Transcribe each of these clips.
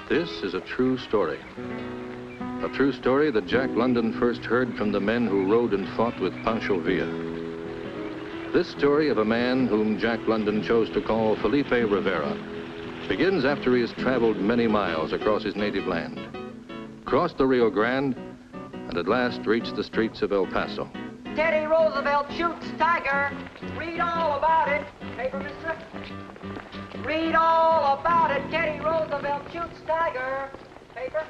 This is a true story. A true story that Jack London first heard from the men who rode and fought with Pancho Villa. This story of a man whom Jack London chose to call Felipe Rivera begins after he has traveled many miles across his native land, crossed the Rio Grande, and at last reached the streets of El Paso. Teddy Roosevelt shoots tiger. Read all about it. Paper, mister? Read all about it. Teddy Roosevelt shoots tiger. Paper?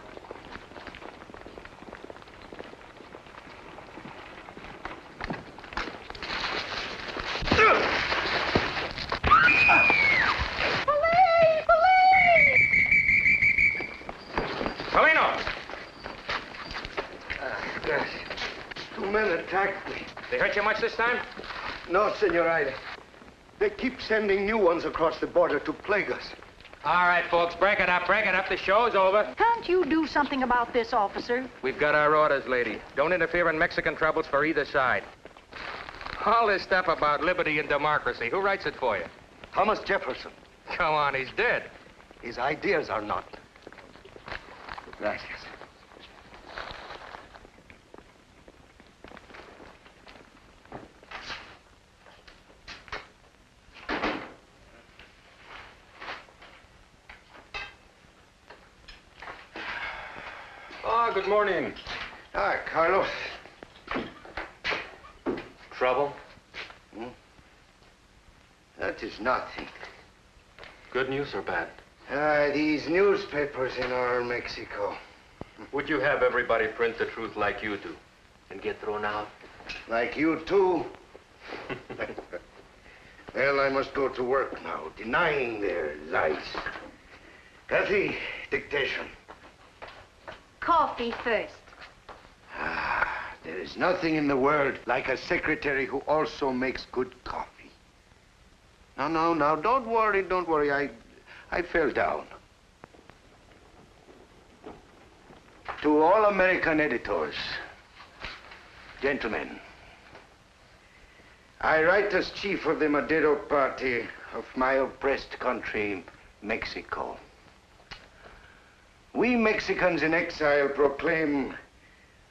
Paulino! Yes. 2 men attacked me. They hurt you much this time? No, Senor. They keep sending new ones across the border to plague us. All right, folks, break it up, break it up. The show's over. Can't you do something about this, officer? We've got our orders, lady. Don't interfere in Mexican troubles for either side. All this stuff about liberty and democracy, who writes it for you? Thomas Jefferson. Come on, he's dead. His ideas are not. Gracias. Good morning. Ah, Carlos. Trouble? That is nothing. Good news or bad? These newspapers in our Mexico. Would you have everybody print the truth like you do and get thrown out? Like you too. Well, I must go to work now, denying their lies. Kathy, dictation. Coffee first. There is nothing in the world like a secretary who also makes good coffee. No, don't worry. I fell down. To all American editors, gentlemen, I write as chief of the Madero party of my oppressed country, Mexico. We Mexicans in exile proclaim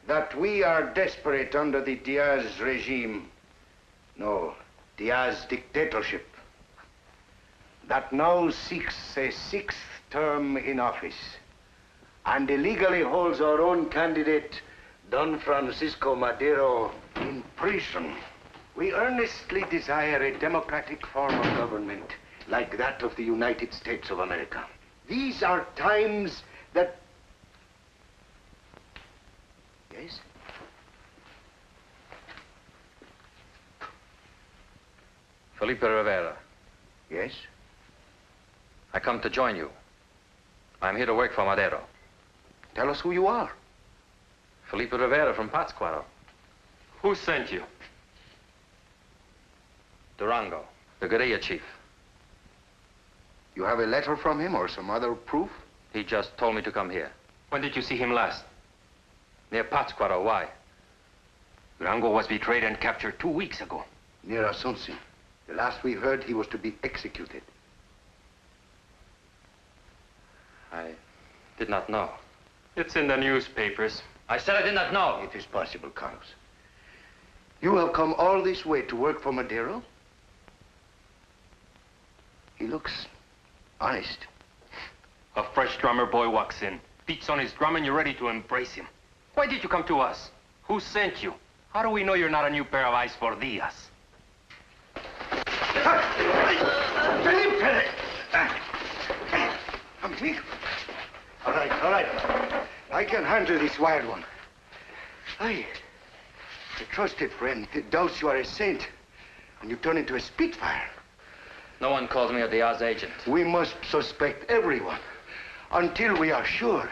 that we are desperate under the Diaz regime. No, Diaz dictatorship. That now seeks a 6th term in office and illegally holds our own candidate, Don Francisco Madero, in prison. We earnestly desire a democratic form of government like that of the United States of America. These are times that... Yes? Felipe Rivera. Yes? I come to join you. I'm here to work for Madero. Tell us who you are. Felipe Rivera from Pátzcuaro. Who sent you? Durango, the guerrilla chief. You have a letter from him or some other proof? He just told me to come here. When did you see him last? Near Pátzcuaro. Why? Durango was betrayed and captured 2 weeks ago. Near Asuncion. The last we heard, he was to be executed. I did not know. It's in the newspapers. I said I did not know. It is possible, Carlos. You have come all this way to work for Madero? He looks honest. A fresh drummer boy walks in, beats on his drum, and you're ready to embrace him. Why did you come to us? Who sent you? How do we know you're not a new pair of eyes for Diaz? Felipe! Me? All right. I can handle this wild one. A trusted friend doubts you are a saint, and you turn into a spitfire. No one calls me a Diaz agent. We must suspect everyone until we are sure.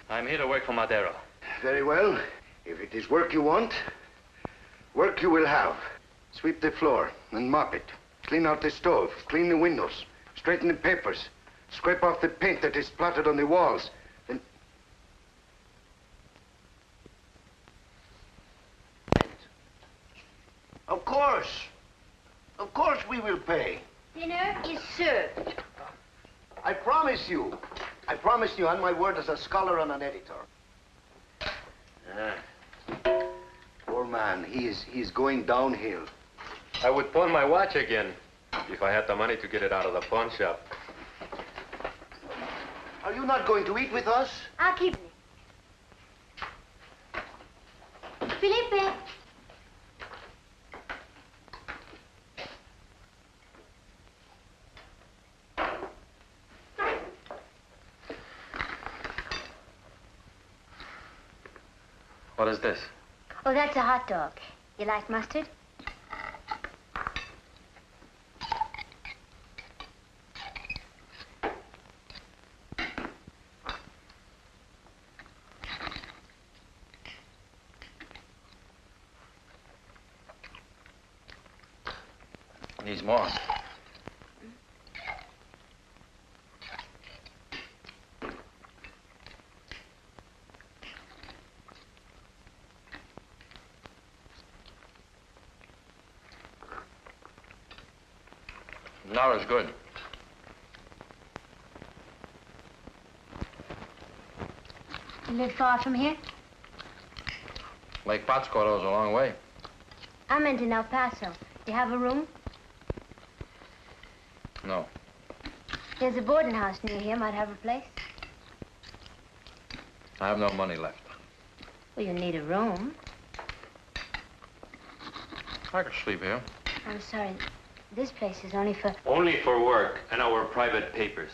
I'm here to work for Madero. Very well. If it is work you want, work you will have. Sweep the floor and mop it. Clean out the stove. Clean the windows. Straighten the papers. Scrape off the paint that is splattered on the walls. Then... Of course. Of course we will pay. Dinner is served. I promise you. I promised you on my word as a scholar and an editor. Poor man, he's going downhill. I would pawn my watch again if I had the money to get it out of the pawn shop. Are you not going to eat with us? I'll keep it. Felipe! What is this? Oh, that's a hot dog. You like mustard? Needs more. Noir's good. You live far from here? Lake Potsquato's a long way. I meant in El Paso. Do you have a room? No. There's a boarding house near here. Might have a place. I have no money left. Well, you need a room. I could sleep here. I'm sorry. This place is only for... Only for work and our private papers.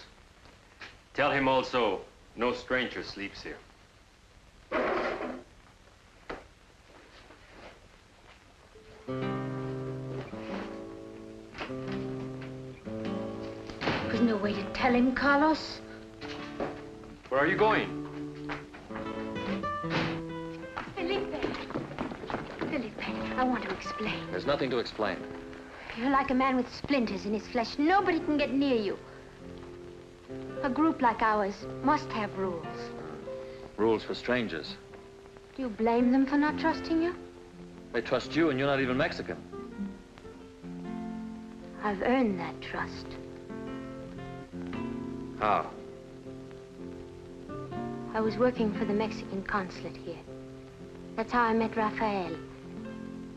Tell him also, no stranger sleeps here. There's no way to tell him, Carlos. Where are you going? Felipe. Felipe, I want to explain. There's nothing to explain. You're like a man with splinters in his flesh. Nobody can get near you. A group like ours must have rules. Rules for strangers. Do you blame them for not trusting you? They trust you and you're not even Mexican. I've earned that trust. How? I was working for the Mexican consulate here. That's how I met Rafael,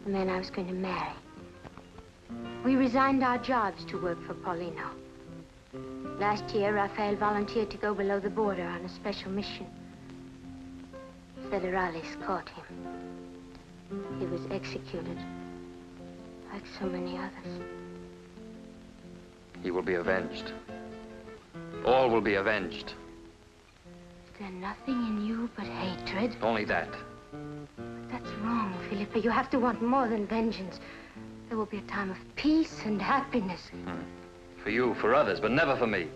the man I was going to marry. We resigned our jobs to work for Paulino. Last year, Rafael volunteered to go below the border on a special mission. Federales caught him. He was executed, like so many others. He will be avenged. All will be avenged. Is there nothing in you but hatred? Only that. That's wrong, Felipe. You have to want more than vengeance. There will be a time of peace and happiness. For you, for others, but never for me.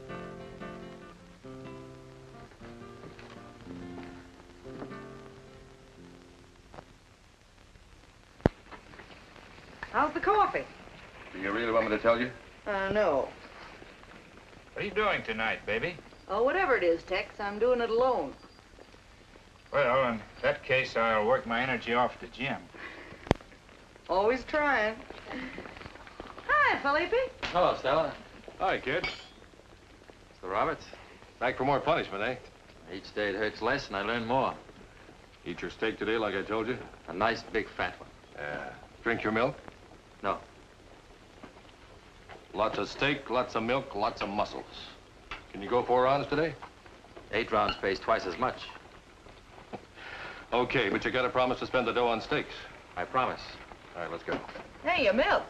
How's the coffee? Do you really want me to tell you? No. What are you doing tonight, baby? Oh, whatever it is, Tex, I'm doing it alone. Well, in that case, I'll work my energy off the gym. Always trying. Hi, Felipe. Hello, Stella. Hi, kid. Mr. Roberts. Back for more punishment, eh? Each day it hurts less and I learn more. Eat your steak today, like I told you? A nice big fat one. Drink your milk? No. Lots of steak, lots of milk, lots of muscles. Can you go 4 rounds today? 8 rounds pays twice as much. Okay, but you gotta promise to spend the dough on steaks. I promise. All right, let's go. Hey, your milk.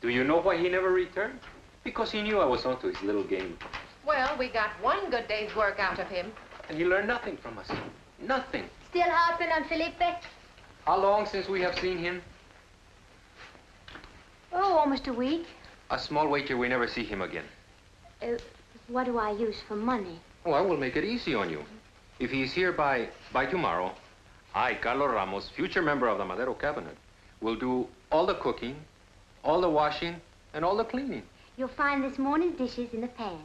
Do you know why he never returned? Because he knew I was onto his little game. Well, we got one good day's work out of him. And he learned nothing from us. Nothing. Still harping on Felipe? How long since we have seen him? Oh, almost a week. A small wager we never see him again. What do I use for money? Oh, I will make it easy on you. If he's here by tomorrow, I, Carlos Ramos, future member of the Madero cabinet, will do all the cooking, all the washing, and all the cleaning. You'll find this morning's dishes in the pan.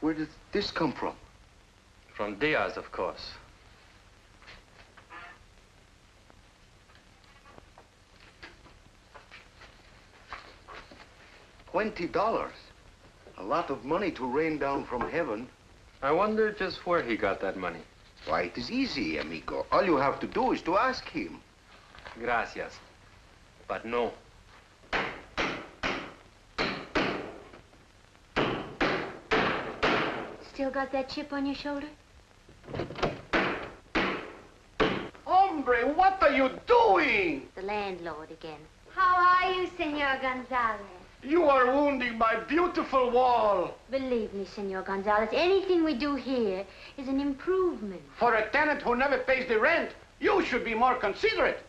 Where did this come from? From Diaz, of course. $20. A lot of money to rain down from heaven. I wonder just where he got that money. Why, it is easy, amigo. All you have to do is to ask him. Gracias. But no. Still got that chip on your shoulder? Hombre, what are you doing? The landlord again. How are you, Senor Gonzalez? You are wounding my beautiful wall. Believe me, Senor Gonzalez, anything we do here is an improvement. For a tenant who never pays the rent, you should be more considerate.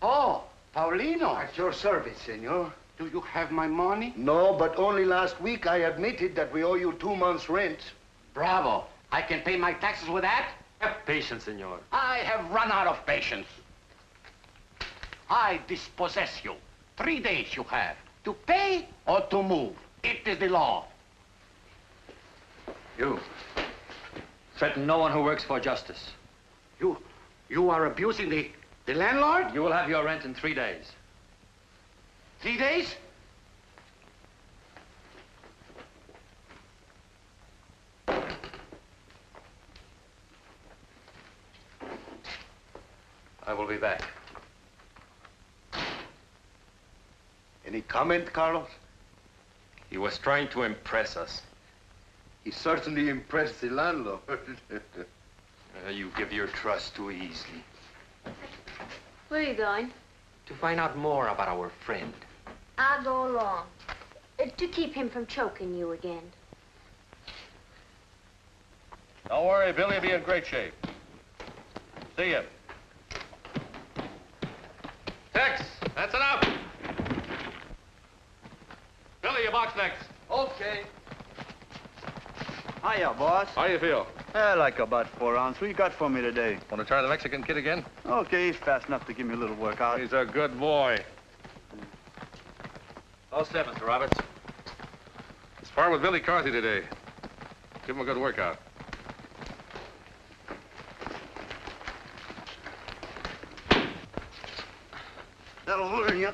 Oh, Paulino. At your service, senor. Do you have my money? No, but only last week I admitted that we owe you 2 months' rent. Bravo. I can pay my taxes with that? Have patience, senor. I have run out of patience. I dispossess you. 3 days you have. To pay or to move. It is the law. You. Threaten no one who works for justice. You are abusing the landlord? You will have your rent in 3 days. 3 days? I will be back. Any comment, Carlos? He was trying to impress us. He certainly impressed the landlord. You give your trust too easily. Where are you going? To find out more about our friend. I'll go along. To keep him from choking you again. Don't worry, Billy will be in great shape. See ya. Tex, that's enough. Billy, your box next. Okay. Hiya, boss. How you feel? Like about 4 ounces. What you got for me today? Want to try the Mexican kid again? Okay, he's fast enough to give me a little workout. He's a good boy. All set, Mr. Roberts. Spar with Billy Carthy today. Give him a good workout. That'll learn you.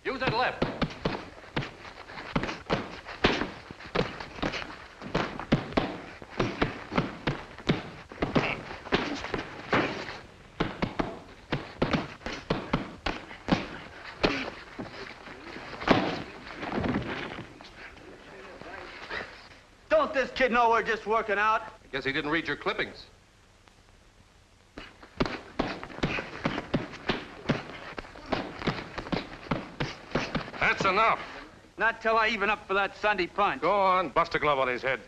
Use that left. Don't this kid know we're just working out? I guess he didn't read your clippings. That's enough. Not till I even up for that Sunday punch. Go on, bust a glove on his head.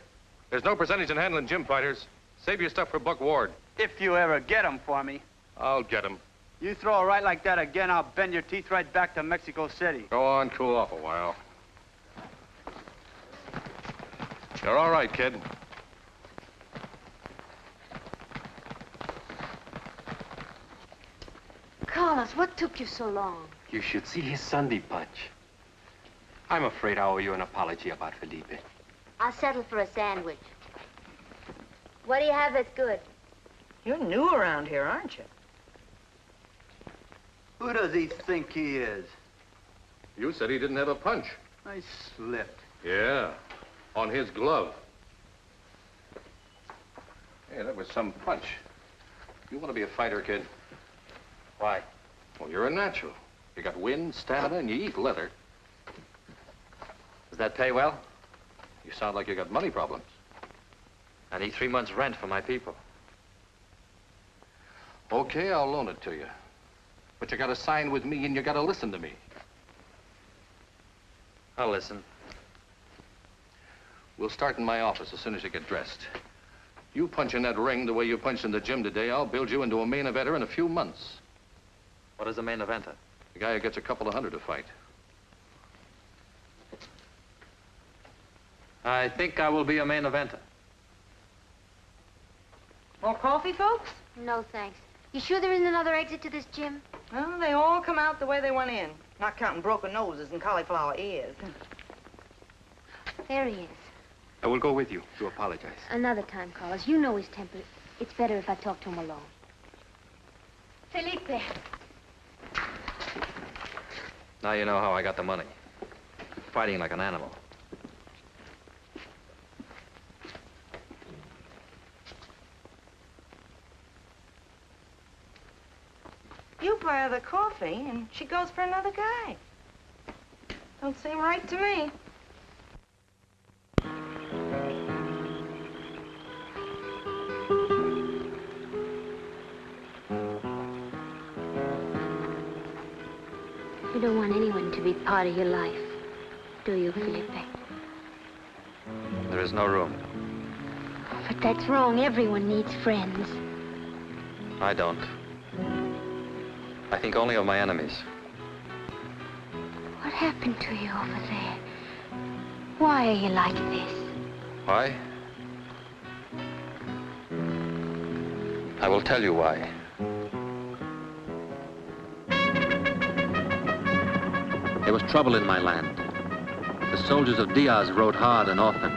There's no percentage in handling gym fighters. Save your stuff for Buck Ward. If you ever get him for me. I'll get him. You throw a right like that again, I'll bend your teeth right back to Mexico City. Go on, cool off a while. You're all right, kid. Carlos, what took you so long? You should see his Sunday punch. I'm afraid I owe you an apology about Felipe. I'll settle for a sandwich. What do you have that's good? You're new around here, aren't you? Who does he think he is? You said he didn't have a punch. I slipped. Yeah, on his glove. Hey, that was some punch. You want to be a fighter, kid? Why? Well, you're a natural. You got wind, stamina, and you eat leather. Does that pay well? You sound like you got money problems. I need 3 months' rent for my people. Okay, I'll loan it to you. But you gotta sign with me and you gotta listen to me. I'll listen. We'll start in my office as soon as you get dressed. You punch in that ring the way you punched in the gym today, I'll build you into a main eventer in a few months. What is a main eventer? The guy who gets a couple of hundred to fight. I think I will be a main eventer. More coffee, folks? No, thanks. You sure there isn't another exit to this gym? Well, they all come out the way they went in. Not counting broken noses and cauliflower ears. There he is. I will go with you to apologize. Another time, Carlos. You know his temper. It's better if I talk to him alone. Felipe. Now you know how I got the money. Fighting like an animal. You buy her the coffee, and she goes for another guy. Don't seem right to me. You don't want anyone to be part of your life, do you, Felipe? There is no room. But that's wrong. Everyone needs friends. I don't. I think only of my enemies. What happened to you over there? Why are you like this? Why? I will tell you why. There was trouble in my land. The soldiers of Diaz rode hard and often.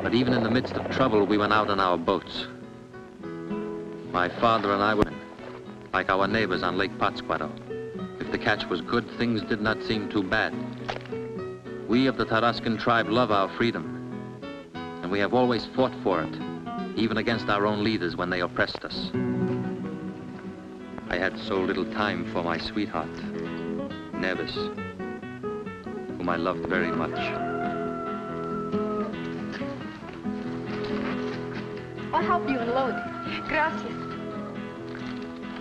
But even in the midst of trouble, we went out on our boats. My father and I were like our neighbors on Lake Pátzcuaro. If the catch was good, things did not seem too bad. We of the Tarascan tribe love our freedom, and we have always fought for it, even against our own leaders when they oppressed us. I had so little time for my sweetheart, Nevis, whom I loved very much. I'll help you unload. Gracias.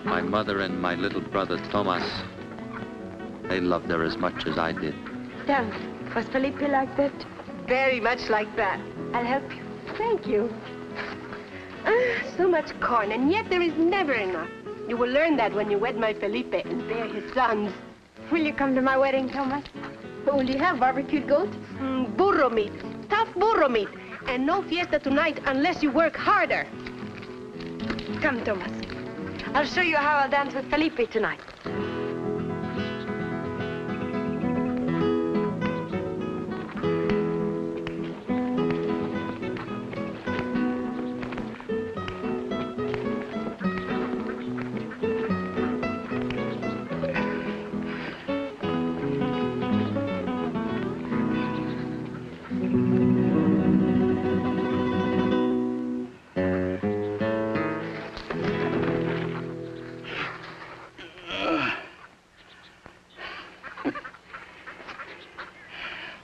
My mother and my little brother, Tomas, they loved her as much as I did. Tell me, was Felipe like that? Very much like that. I'll help you. Thank you. So much corn, and yet there is never enough. You will learn that when you wed my Felipe and bear his sons. Will you come to my wedding, Thomas? Will you have barbecued goat? Burro meat. Tough burro meat. And no fiesta tonight unless you work harder. Come, Thomas. I'll show you how I'll dance with Felipe tonight.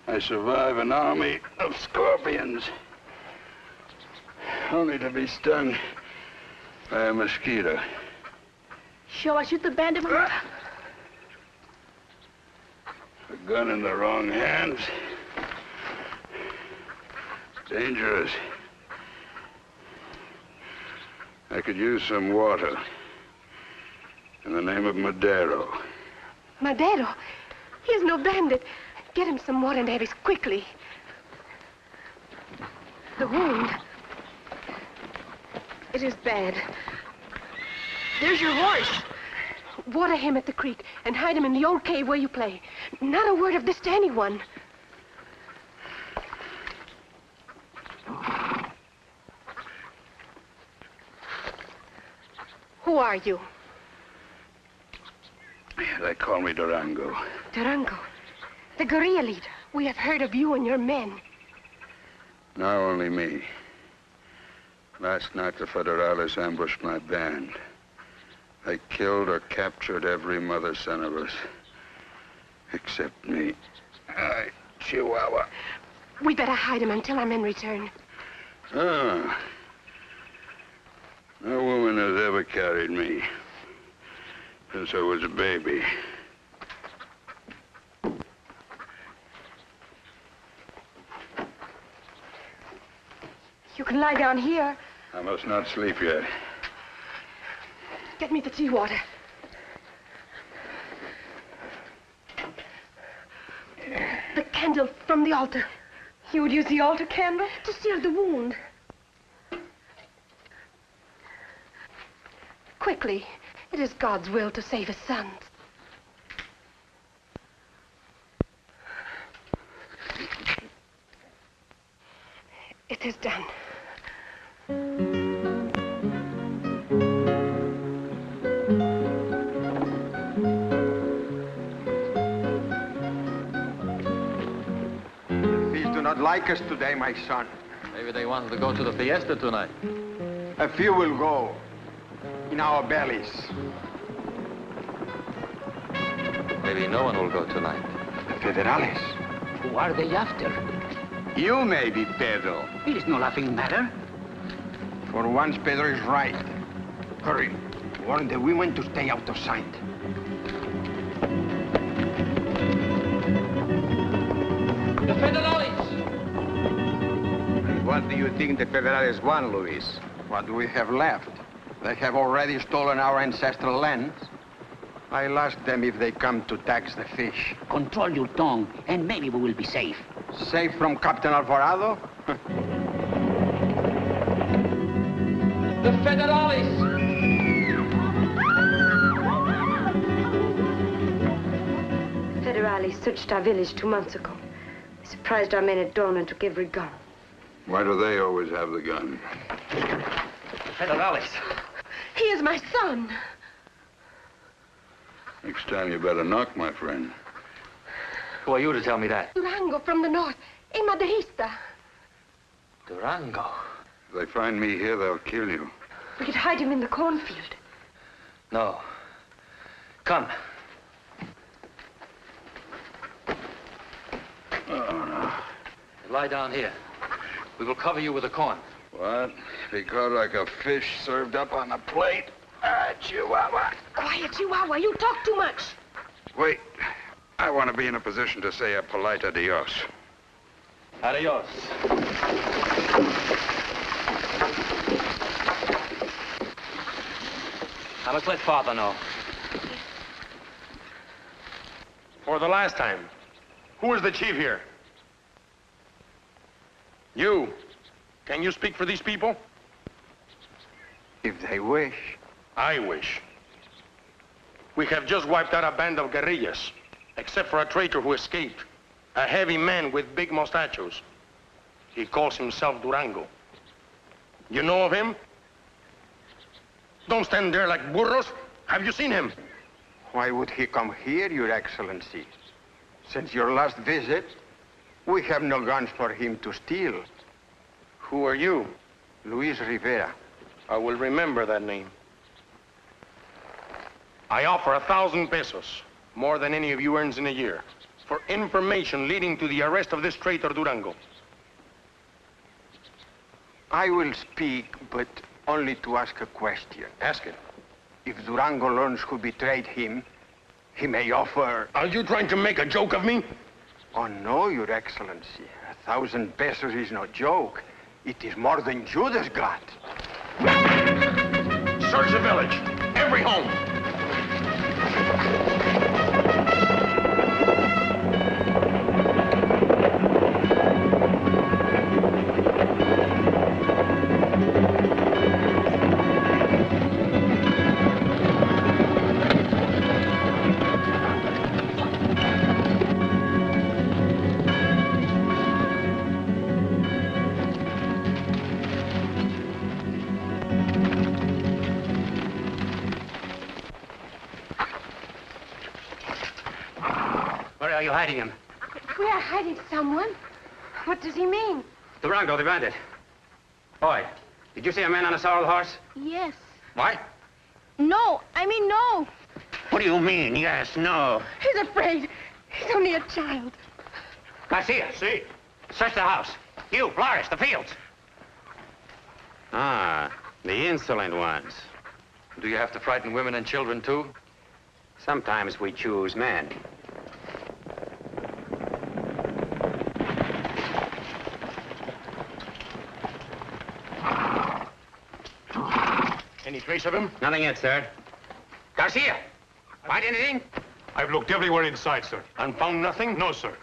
I survive an army of scorpions, only to be stung by a mosquito. Shall I shoot the bandit? A gun in the wrong hands. Dangerous. I could use some water. In the name of Madero. Madero? He's no bandit. Get him some water, Nevis, quickly. The wound. It is bad. There's your horse. Water him at the creek and hide him in the old cave where you play. Not a word of this to anyone. Who are you? They call me Durango. Durango. The guerrilla leader. We have heard of you and your men. Now only me. Last night the Federales ambushed my band. They killed or captured every mother son of us. Except me. Chihuahua. We better hide him until our men return. Ah. No woman has ever carried me since I was a baby. You can lie down here. I must not sleep yet. Get me the tea water. candle from the altar. You would use the altar candle? To seal the wound. Quickly. It is God's will to save his sons. It is done. These do not like us today, my son. Maybe they wanted to go to the fiesta tonight. A few will go in our bellies. Maybe no one will go tonight. The Federales. Who are they after? You maybe, Pedro. It is no laughing matter. For once, Pedro is right. Hurry. Warn the women to stay out of sight. The Federales! And what do you think the Federales want, Luis? What do we have left? They have already stolen our ancestral lands. I'll ask them if they come to tax the fish. Control your tongue, and maybe we will be safe. Safe from Captain Alvarado? The Federales! The Federales searched our village 2 months ago. They surprised our men at dawn and took every gun. Why do they always have the gun? The Federales. He is my son. Next time you better knock, my friend. Who are you to tell me that? Durango from the north. A Maderista. Durango. If they find me here, they'll kill you. We could hide him in the cornfield. No. Come. Lie down here. We will cover you with the corn. What? Be caught like a fish served up on a plate? Ah, Chihuahua. Quiet, Chihuahua. You talk too much. Wait. I want to be in a position to say a polite adios. Adios. I must let Father know. For the last time, who is the chief here? You. Can you speak for these people? If they wish. I wish. We have just wiped out a band of guerrillas, except for a traitor who escaped. A heavy man with big mustachios. He calls himself Durango. You know of him? Don't stand there like burros. Have you seen him? Why would he come here, Your Excellency? Since your last visit, we have no guns for him to steal. Who are you? Luis Rivera. I will remember that name. I offer 1,000 pesos, more than any of you earns in a year, for information leading to the arrest of this traitor Durango. I will speak, but only to ask a question. Ask it. If Durango learns who betrayed him, he may offer... Are you trying to make a joke of me? Oh, no, Your Excellency. 1,000 pesos is no joke. It is more than Judas got. Search the village. Every home. Where are you hiding him? We are hiding someone. What does he mean? Durango, the bandit. Boy, did you see a man on a sorrel horse? Yes. What? No, I mean no. What do you mean, yes, no? He's afraid. He's only a child. Garcia. See. Search the house. You, Flores, the fields. Ah, the insolent ones. Do you have to frighten women and children, too? Sometimes we choose men. Any trace of him? Nothing yet, sir. Garcia, find anything? I've looked everywhere inside, sir. And found nothing? No, sir.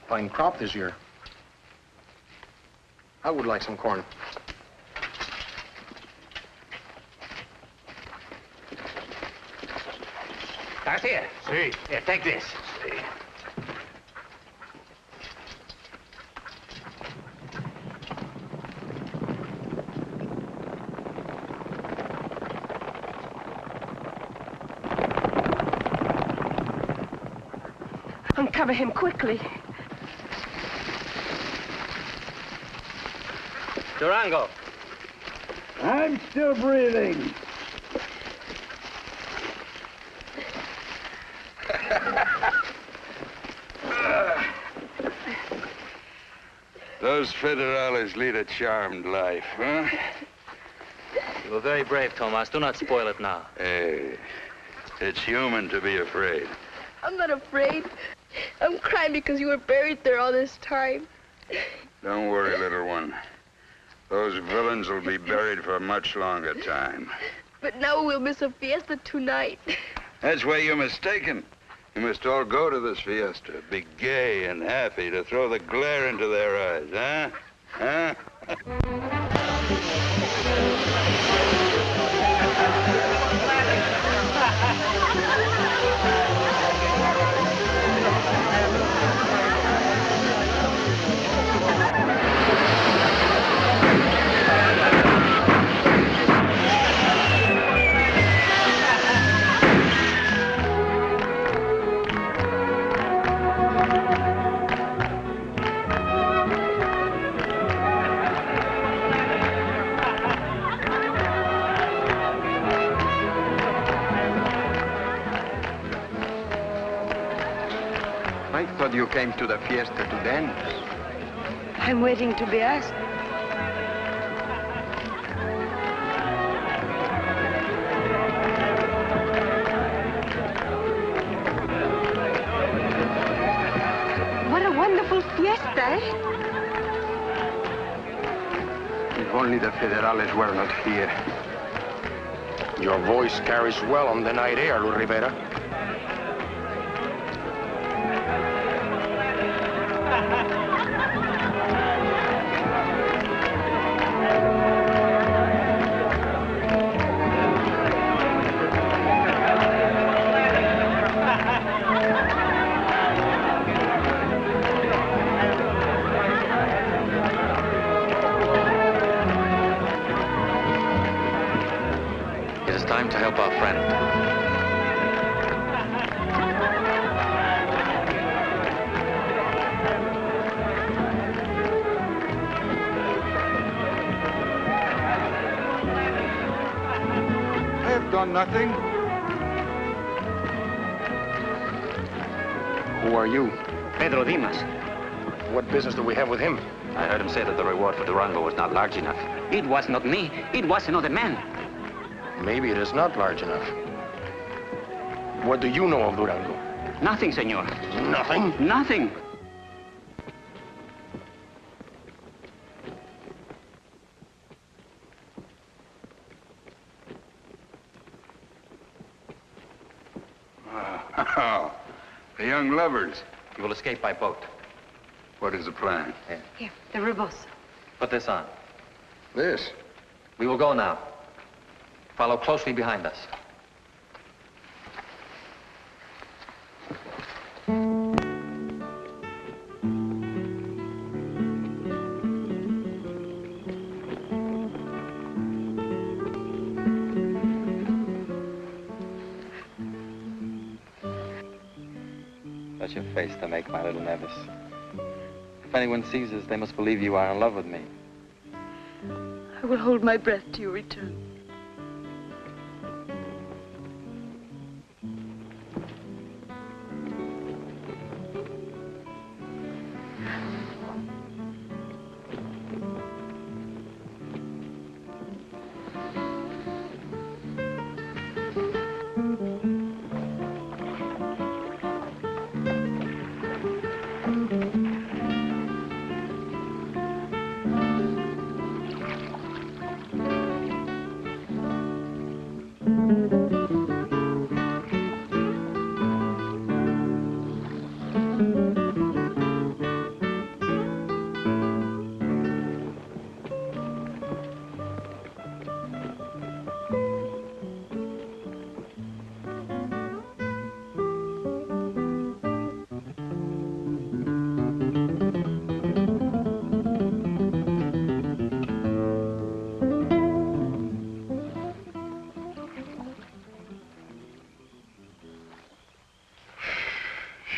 Fine crop this year. I would like some corn. Garcia. See. Here, take this. See. Uncover him quickly. Durango. I'm still breathing. Those federales lead a charmed life, huh? You were very brave, Tomas. Do not spoil it now. Hey, it's human to be afraid. I'm not afraid. I'm crying because you were buried there all this time. Don't worry, little one. Those villains will be buried for a much longer time. But now we'll miss a fiesta tonight. That's where you're mistaken. You must all go to this fiesta, be gay and happy, to throw the glare into their eyes, huh? I thought you came to the fiesta to dance. I'm waiting to be asked. What a wonderful fiesta, eh? If only the federales were not here. Your voice carries well on the night air, Rivera. It is time to help our friend. I have done nothing. Who are you? Pedro Dimas. What business do we have with him? I heard him say that the reward for Durango was not large enough. It was not me. It was another man. Maybe it is not large enough. What do you know of Durango? Nothing, senor. Nothing? Nothing. Oh, the young lovers. You will escape by boat. What is the plan? Here, the rebozo. Put this on. This? We will go now. Follow closely behind us. Such a face to make, my little Nevis. If anyone sees us, they must believe you are in love with me. I will hold my breath till you return.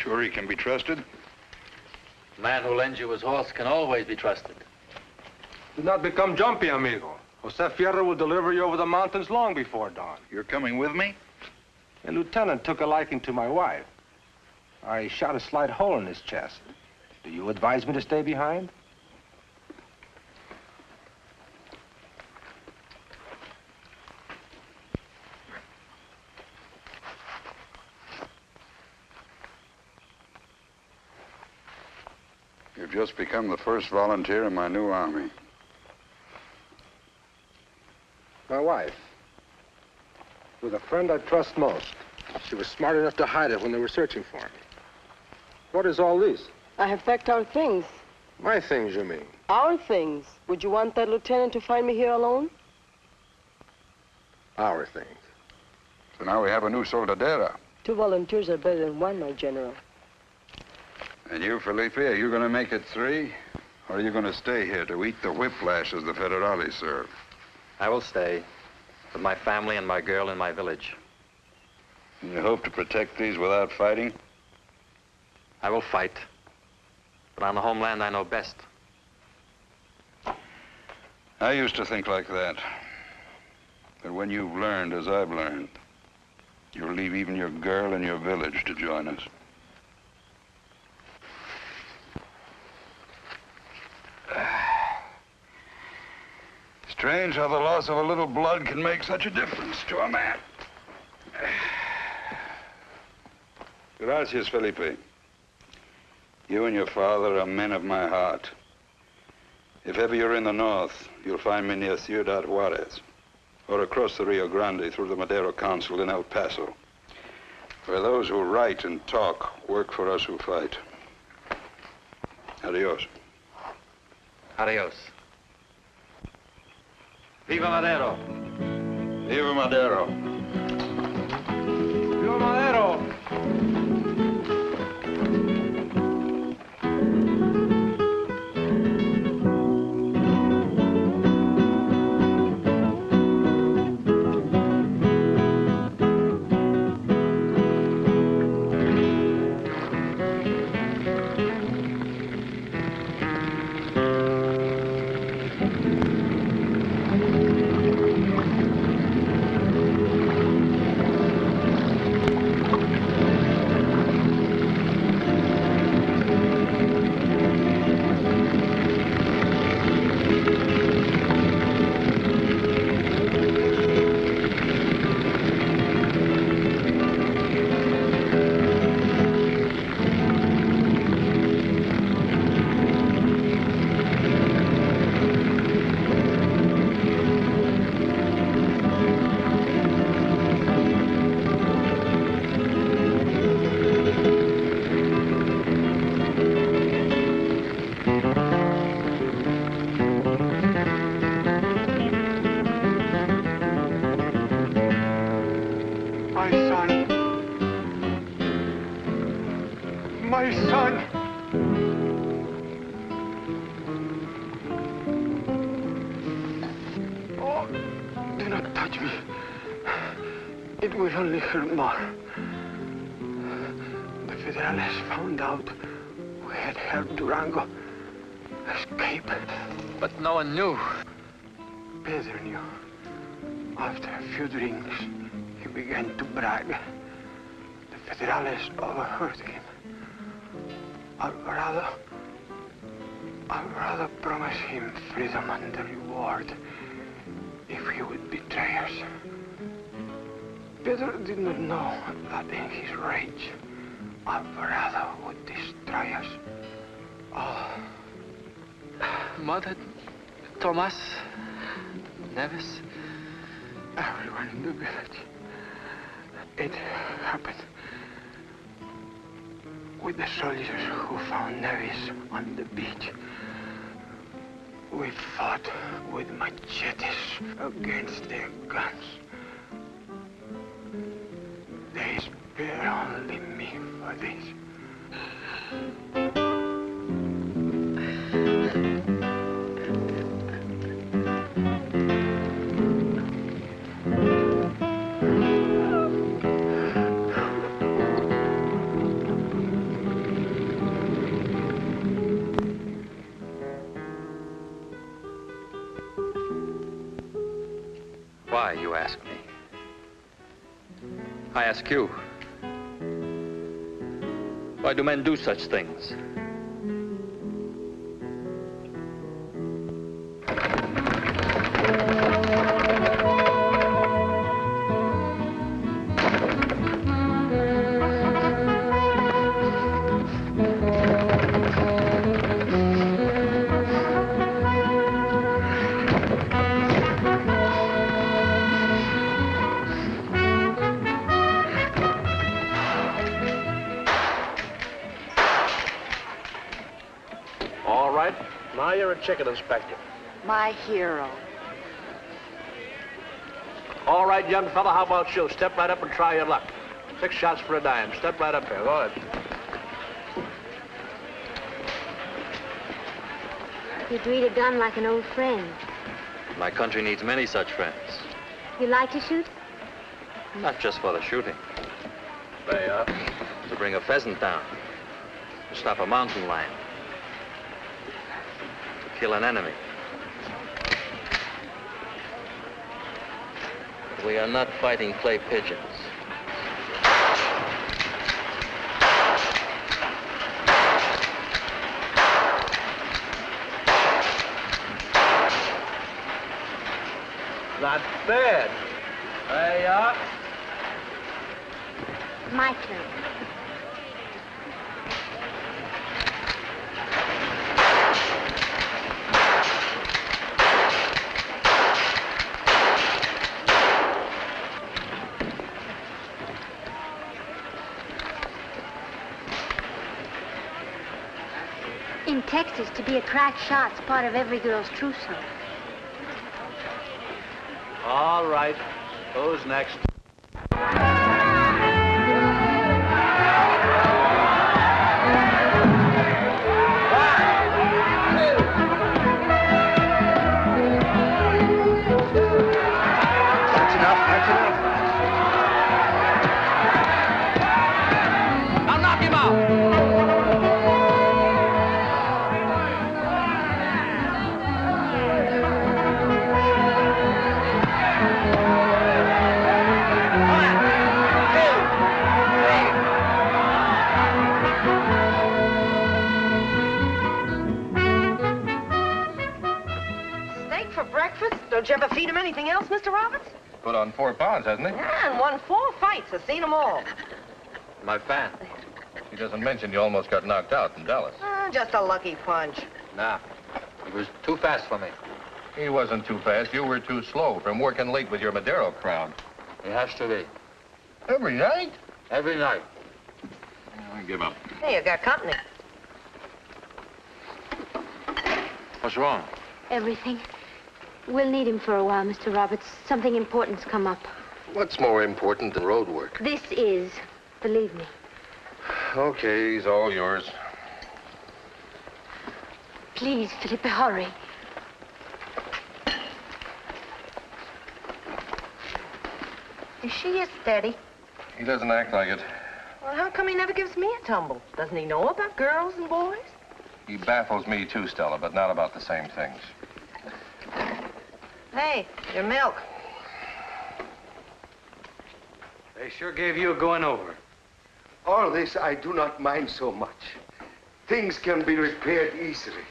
Sure he can be trusted? The man who lends you his horse can always be trusted. Do not become jumpy, amigo. Jose Fierro will deliver you over the mountains long before dawn. You're coming with me? The lieutenant took a liking to my wife. I shot a slight hole in his chest. Do you advise me to stay behind? You've just become the first volunteer in my new army. My wife. With a friend I trust most. She was smart enough to hide it when they were searching for me. What is all this? I have packed our things. My things, you mean? Our things. Would you want that lieutenant to find me here alone? Our things. So now we have a new soldadera. 2 volunteers are better than 1, my general. And you, Felipe, are you going to make it 3? Or are you going to stay here to eat the whiplashes the Federales serve? I will stay with my family and my girl in my village. And you hope to protect these without fighting? I will fight. But on the homeland, I know best. I used to think like that. But when you've learned, as I've learned, you'll leave even your girl and your village to join us. Strange how the loss of a little blood can make such a difference to a man. Gracias, Felipe. You and your father are men of my heart. If ever you're in the north, you'll find me near Ciudad Juarez, or across the Rio Grande through the Madero Consul in El Paso, where those who write and talk work for us who fight. Adios. Adios. Viva Madero. Viva Madero. Viva Madero. The Federales found out we had helped Durango escape. But no one knew. Pedro knew. After a few drinks, he began to brag. The Federales overheard him. Alvarado promised him freedom and a reward if he would betray us. Pedro did not know that in his rage, Alvarado would destroy us all. Mother, Tomas, Nevis, everyone in the village. It happened with the soldiers who found Nevis on the beach. We fought with machetes against their guns. They spare only me for this. why, you ask me. I ask you. Why do men do such things? Now you're a chicken inspector. My hero. All right, young fella, how about you? Step right up and try your luck. 6 shots for a dime. Step right up here. Go ahead. You treat a gun like an old friend. My country needs many such friends. You like to shoot? Not just for the shooting. There you are. To bring a pheasant down. To stop a mountain lion. To kill an enemy. We are not fighting clay pigeons. Not bad. There you are. My turn. In Texas, to be a crack shot's part of every girl's trousseau. All right. Who's next? Don't you ever feed him anything else, Mr. Roberts? Put on 4 pounds, hasn't he? Yeah, and won 4 fights. I've seen them all. My fan. He doesn't mention you almost got knocked out in Dallas. Just a lucky punch. Nah, he was too fast for me. He wasn't too fast. You were too slow from working late with your Madero crowd. He has to be. Every night? Every night. I give up. Hey, you got company. What's wrong? Everything. We'll need him for a while, Mr. Roberts. Something important's come up. What's more important than road work? This is, believe me. Okay, he's all yours. Please, Felipe, hurry. Is she steady? He doesn't act like it. Well, how come he never gives me a tumble? Doesn't he know about girls and boys? He baffles me too, Stella, but not about the same things. Hey, your milk. They sure gave you a going over. All this I do not mind so much. Things can be repaired easily,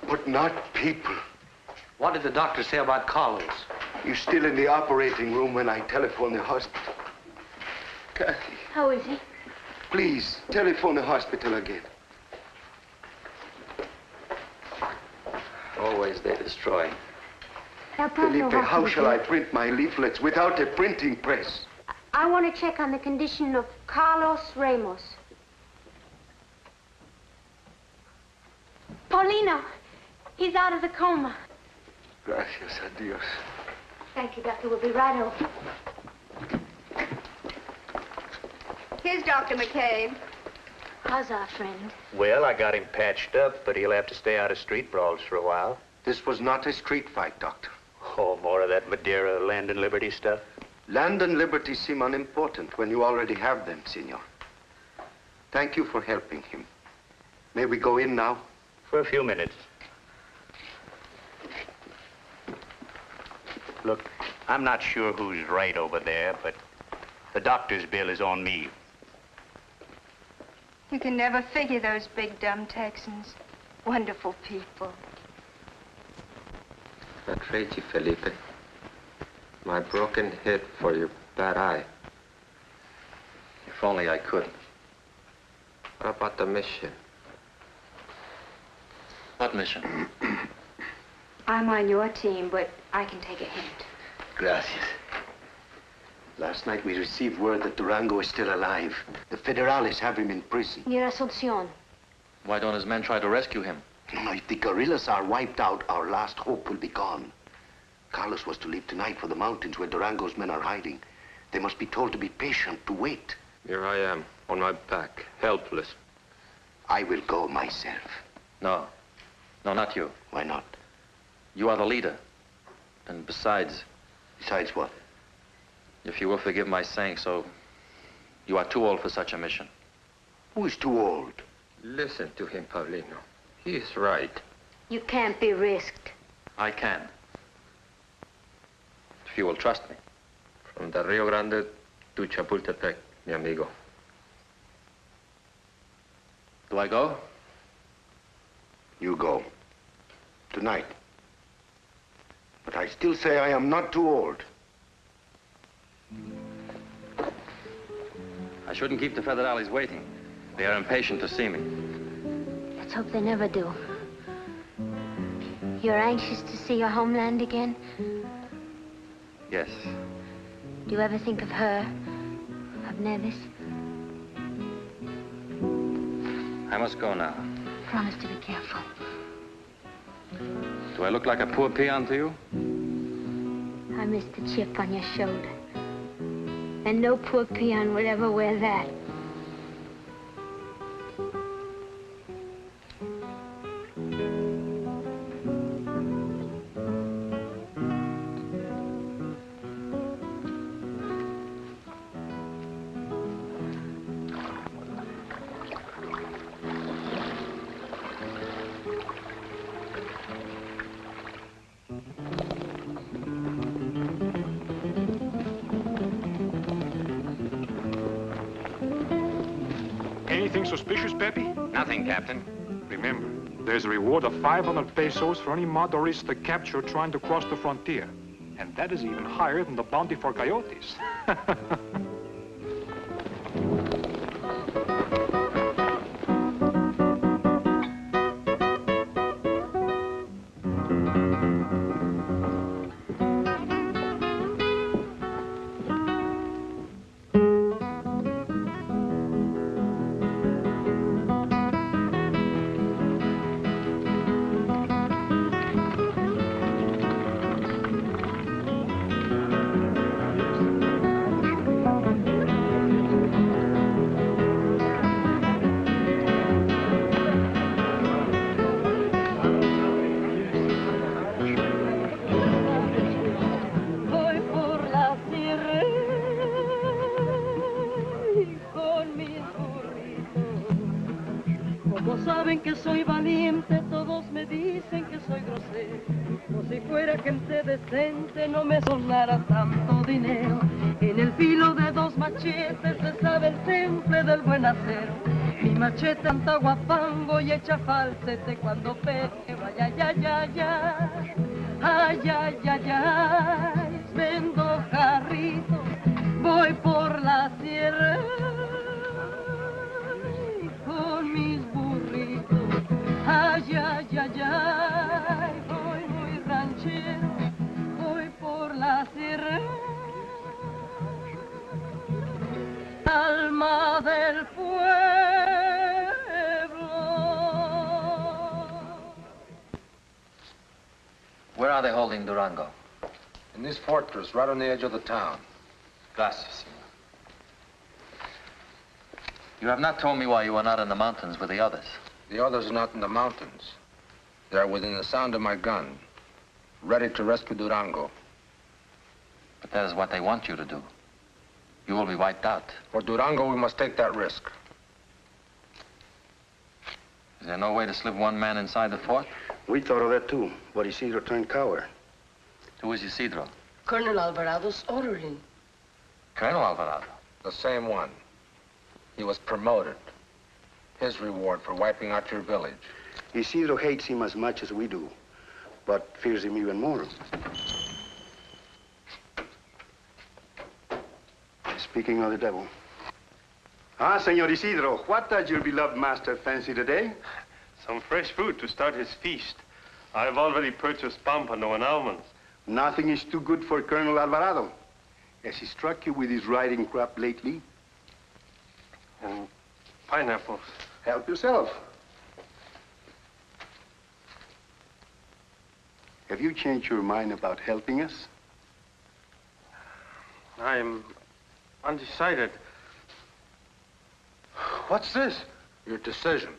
but not people. What did the doctor say about Carlos? He's still in the operating room when I telephone the hospital. Kathy, How is he? please, telephone the hospital again. Always they destroy. Felipe, how shall I print my leaflets without a printing press? I want to check on the condition of Carlos Ramos. Paulino, he's out of the coma. Gracias a Dios. Thank you, Doctor. We'll be right over. Here's Dr. McCabe. How's our friend? Well, I got him patched up, but he'll have to stay out of street brawls for a while. This was not a street fight, Doctor. Oh, more of that Madeira land and liberty stuff? Land and liberty seem unimportant when you already have them, Senor. Thank you for helping him. May we go in now? For a few minutes. Look, I'm not sure who's right over there, but the doctor's bill is on me. You can never figure those big, dumb Texans. Wonderful people. I trade you, Felipe. My broken head for your bad eye. If only I could. What about the mission? What mission? I'm on your team, but I can take a hint. Gracias. Last night we received word that Durango is still alive. The Federales have him in prison. Near Asunción. Why don't his men try to rescue him? If the guerrillas are wiped out, our last hope will be gone. Carlos was to leave tonight for the mountains where Durango's men are hiding. They must be told to be patient, to wait. Here I am, on my back, helpless. I will go myself. No. No, not you. Why not? You are the leader. And besides... Besides what? If you will forgive my saying so, you are too old for such a mission. Who is too old? Listen to him, Paulino. He is right. You can't be risked. I can. If you will trust me. From the Rio Grande to Chapultepec, mi amigo. Do I go? You go. Tonight. But I still say I am not too old. I shouldn't keep the Federales waiting. They are impatient to see me. Let's hope they never do. You're anxious to see your homeland again? Yes. Do you ever think of her? Of Nevis? I must go now. Promise to be careful. Do I look like a poor peon to you? I miss the chip on your shoulder. And no poor peon would ever wear that. Anything suspicious, Pepe? Nothing, Captain. Remember, there's a reward of 500 pesos for any motorista captured trying to cross the frontier. And that is even higher than the bounty for coyotes. saben que soy valiente, todos me dicen que soy grosero. Como si fuera gente decente, no me sonara tanto dinero. En el filo de dos machetes se sabe el temple del buen acero. Mi machete anta guapango y echa falsete cuando pego. Ay, ay, ay, ay, ay, ay, ay, ay, vendo jarritos, voy por la sierra con mis burritos. Ay, ay, ay, ay, voy muy ranchero, voy por la sierra. Alma del pueblo. Where are they holding Durango? In this fortress, right on the edge of the town. Gracias, senor. You have not told me why you were not in the mountains with the others. The others are not in the mountains. They are within the sound of my gun, ready to rescue Durango. But that is what they want you to do. You will be wiped out. For Durango, we must take that risk. Is there no way to slip one man inside the fort? We thought of that too, but Isidro turned coward. Who is Isidro? Colonel Alvarado's ordering. Colonel Alvarado, the same one. He was promoted. His reward for wiping out your village. Isidro hates him as much as we do, but fears him even more. Speaking of the devil. Ah, Senor Isidro, what does your beloved master fancy today? Some fresh food to start his feast. I've already purchased pampano and almonds. Nothing is too good for Colonel Alvarado. Has he struck you with his riding crop lately? And pineapples. Help yourself. Have you changed your mind about helping us? I'm undecided. What's this? Your decision.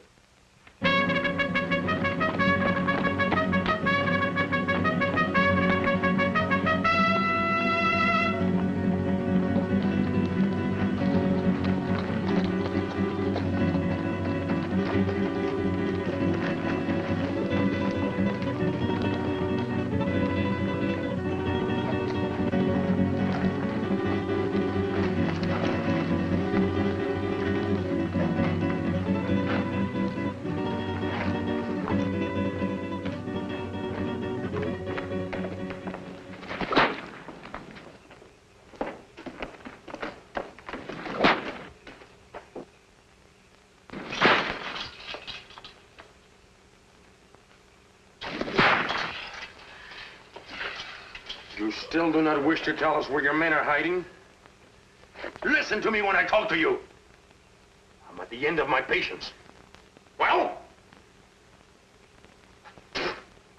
You still do not wish to tell us where your men are hiding? Listen to me when I talk to you. I'm at the end of my patience. Well?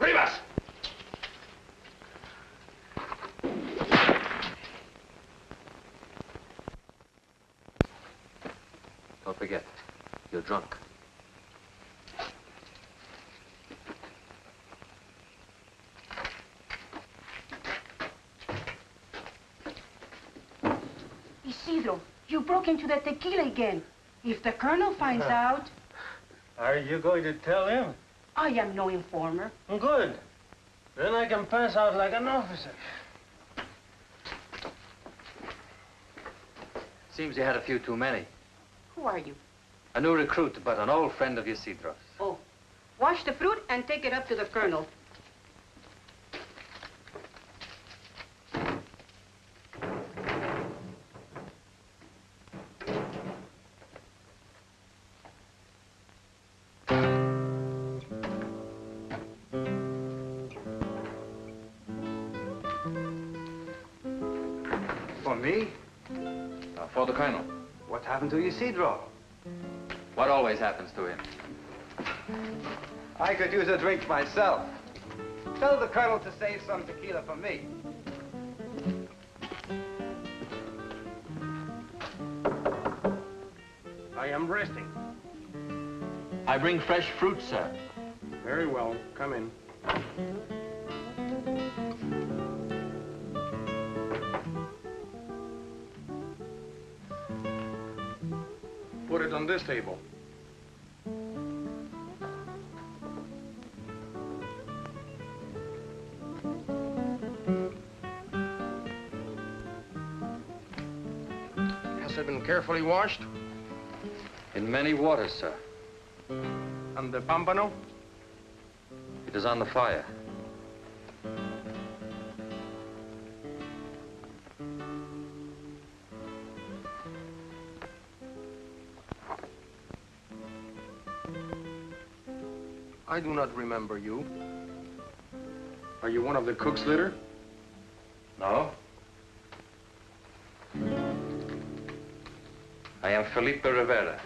Rivas! Don't forget, you're drunk. Isidro, you broke into the tequila again. If the colonel finds out... Are you going to tell him? I am no informer. Good. Then I can pass out like an officer. Seems you had a few too many. Who are you? A new recruit, but an old friend of Isidro's. Oh, wash the fruit and take it up to the colonel. For me? For the colonel. What happened to Isidro? What always happens to him? I could use a drink myself. Tell the colonel to save some tequila for me. I am resting. I bring fresh fruit, sir. Very well. Come in. Put it on this table. Has it been carefully washed? In many waters, sir. And the pampano? It is on the fire. I do not remember you. Are you one of the cook's litter? No. I am Felipe Rivera,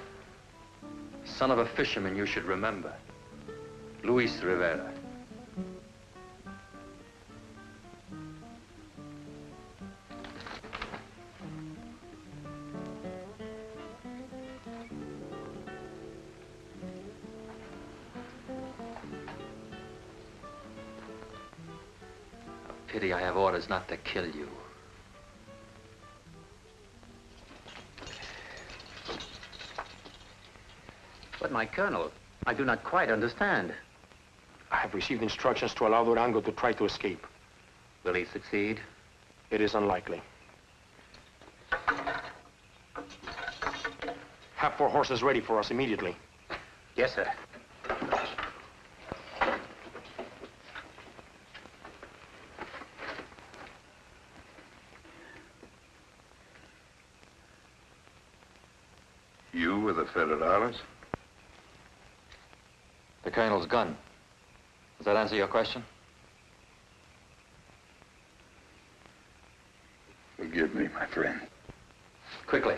son of a fisherman you should remember. Luis Rivera. Pity I have orders not to kill you. But my colonel, I do not quite understand. I have received instructions to allow Durango to try to escape. Will he succeed? It is unlikely. Have 4 horses ready for us immediately. Yes, sir. You were the Federales? The colonel's gun. Does that answer your question? Forgive me, my friend. Quickly.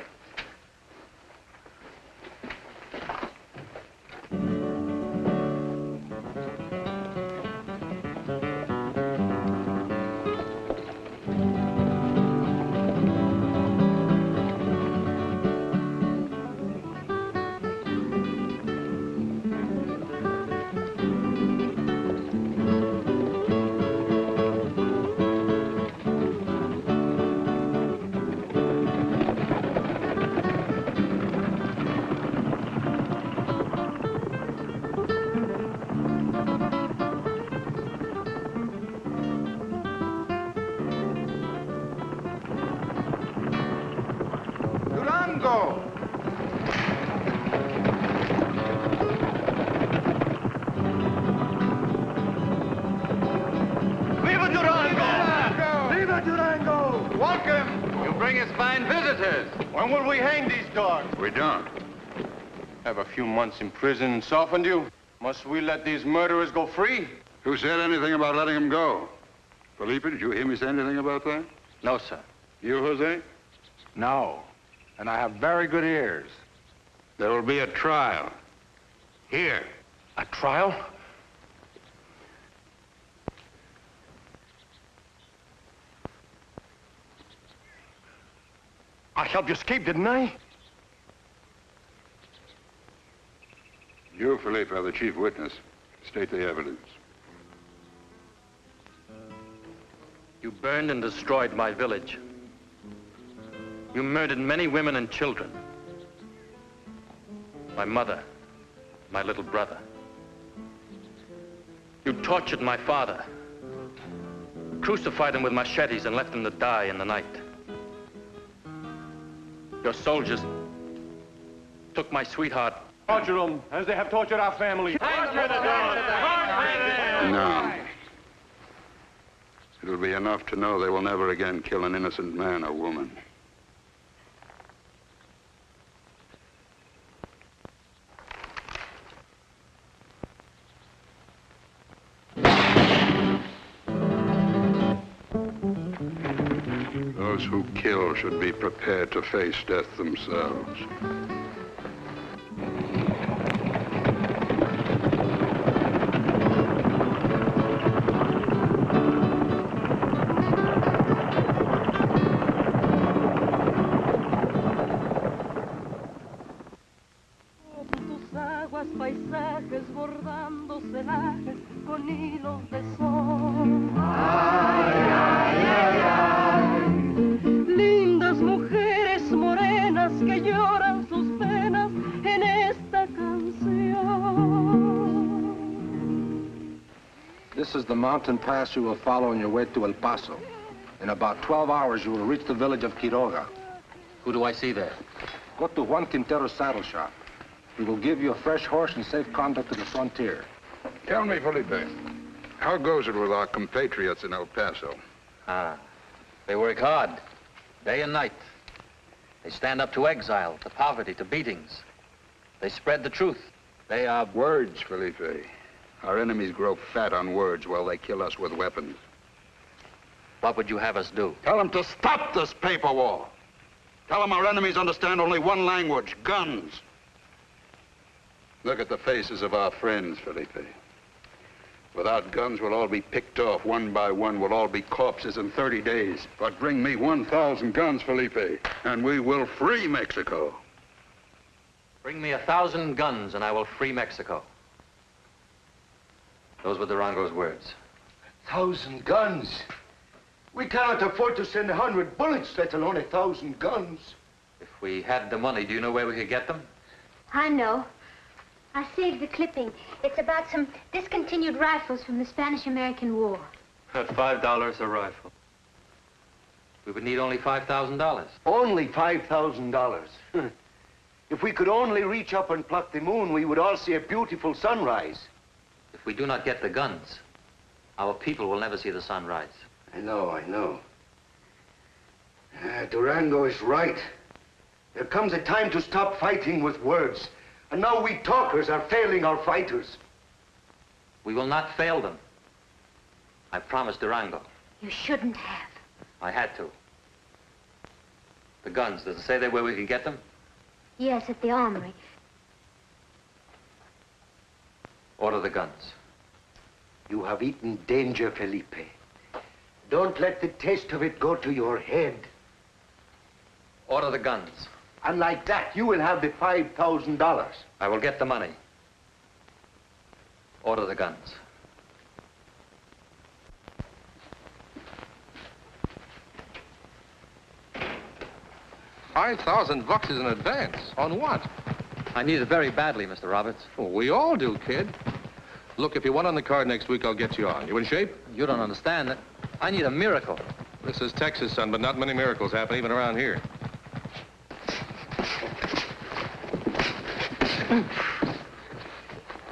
Durango! Viva Durango! Viva Durango! Welcome! You bring us fine visitors. When will we hang these dogs? We don't. Have a few months in prison softened you? Must we let these murderers go free? Who said anything about letting him go? Felipe, did you hear me say anything about that? No, sir. You, Jose? No. And I have very good ears. There will be a trial. Here. A trial? I helped you escape, didn't I? You, Felipe, are the chief witness. State the evidence. You burned and destroyed my village. You murdered many women and children. My mother, my little brother. You tortured my father. Crucified him with machetes and left him to die in the night. Your soldiers took my sweetheart. Torture them as they have tortured our family. No. It'll be enough to know they will never again kill an innocent man or woman. Those who kill should be prepared to face death themselves. Paisajes bordando celajes con hilos de sol. Ay, ay, ay, ay. Lindas mujeres morenas que lloran sus penas en esta canción. This is the mountain pass you will follow on your way to El Paso. In about 12 hours, you will reach the village of Quiroga. Who do I see there? Go to Juan Quintero's saddle shop. He will give you a fresh horse and safe conduct to the frontier. Tell me, Felipe, how goes it with our compatriots in El Paso? They work hard, day and night. They stand up to exile, to poverty, to beatings. They spread the truth. They are... Words, Felipe. Our enemies grow fat on words while they kill us with weapons. What would you have us do? Tell them to stop this paper war. Tell them our enemies understand only one language, guns. Look at the faces of our friends, Felipe. Without guns, we'll all be picked off one by one. We'll all be corpses in 30 days. But bring me 1,000 guns, Felipe, and we will free Mexico. Bring me 1,000 guns and I will free Mexico. Those were Durango's words. 1,000 guns? We cannot afford to send 100 bullets, let alone 1,000 guns. If we had the money, do you know where we could get them? I know. I saved the clipping. It's about some discontinued rifles from the Spanish-American War. At $5 a rifle. We would need only $5,000. Only $5,000. If we could only reach up and pluck the moon, we would all see a beautiful sunrise. If we do not get the guns, our people will never see the sunrise. I know. Durango is right. There comes a time to stop fighting with words. And now we talkers are failing our fighters. We will not fail them. I promised Durango. You shouldn't have. I had to. The guns, does it say there where we can get them? Yes, at the armory. Order the guns. You have eaten danger, Felipe. Don't let the taste of it go to your head. Order the guns. And like that, you will have the $5,000. I will get the money. Order the guns. $5,000 is in advance. On what? I need it very badly, Mr. Roberts. Well, we all do, kid. Look, if you want on the card next week, I'll get you on. You in shape? You don't understand that. I need a miracle. This is Texas, son, but not many miracles happen even around here.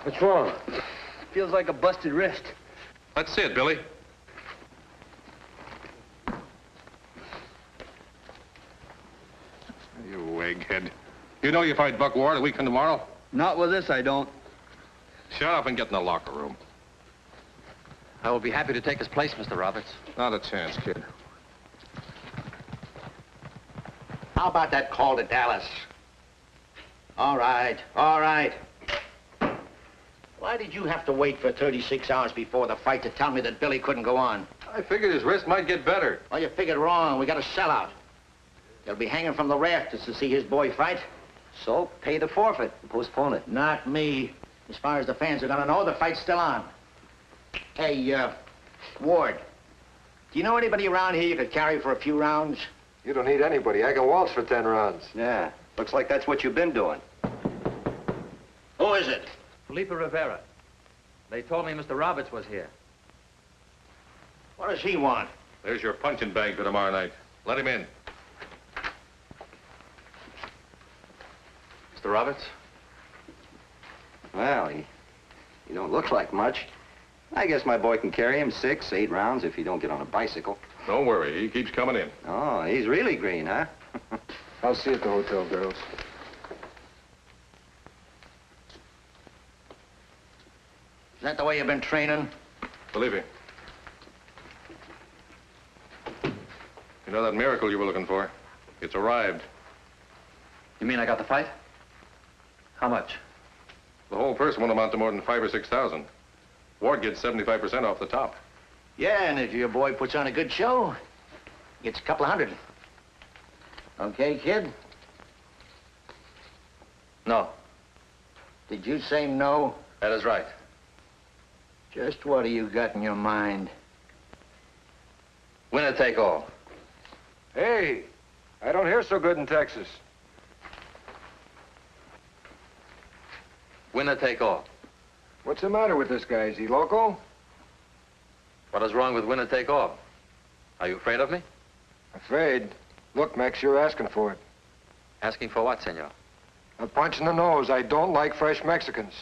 What's wrong? Feels like a busted wrist. That's it, Billy. You egghead. You know you fight Buck Ward a week from tomorrow? Not with this, I don't. Shut up and get in the locker room. I will be happy to take his place, Mr. Roberts. Not a chance, kid. How about that call to Dallas? All right. Why did you have to wait for 36 hours before the fight to tell me that Billy couldn't go on? I figured his wrist might get better. Well, you figured wrong. We got a sellout. They'll be hanging from the rafters to see his boy fight. So, pay the forfeit and postpone it. Not me. As far as the fans are gonna know, the fight's still on. Hey, Ward, do you know anybody around here you could carry for a few rounds? You don't need anybody. I can waltz for 10 rounds. Yeah, looks like that's what you've been doing. Who is it? Felipe Rivera. They told me Mr. Roberts was here. What does he want? There's your punching bag for tomorrow night. Let him in. Mr. Roberts? Well, he don't look like much. I guess my boy can carry him 6, 8 rounds if he don't get on a bicycle. Don't worry, he keeps coming in. Oh, he's really green, huh? I'll see you at the hotel, girls. Is that the way you've been training? Felipe. You know that miracle you were looking for? It's arrived. You mean I got the fight? How much? The whole purse won't amount to more than 5,000 or 6,000. Ward gets 75% off the top. Yeah, and if your boy puts on a good show, gets a couple of hundred. Okay, kid? No. Did you say no? That is right. Just what do you got in your mind? Winner take all. Hey, I don't hear so good in Texas. Winner take all. What's the matter with this guy? Is he local? What is wrong with winner take all? Are you afraid of me? Afraid? Look, Max, you're asking for it. Asking for what, senor? A punch in the nose. I don't like fresh Mexicans.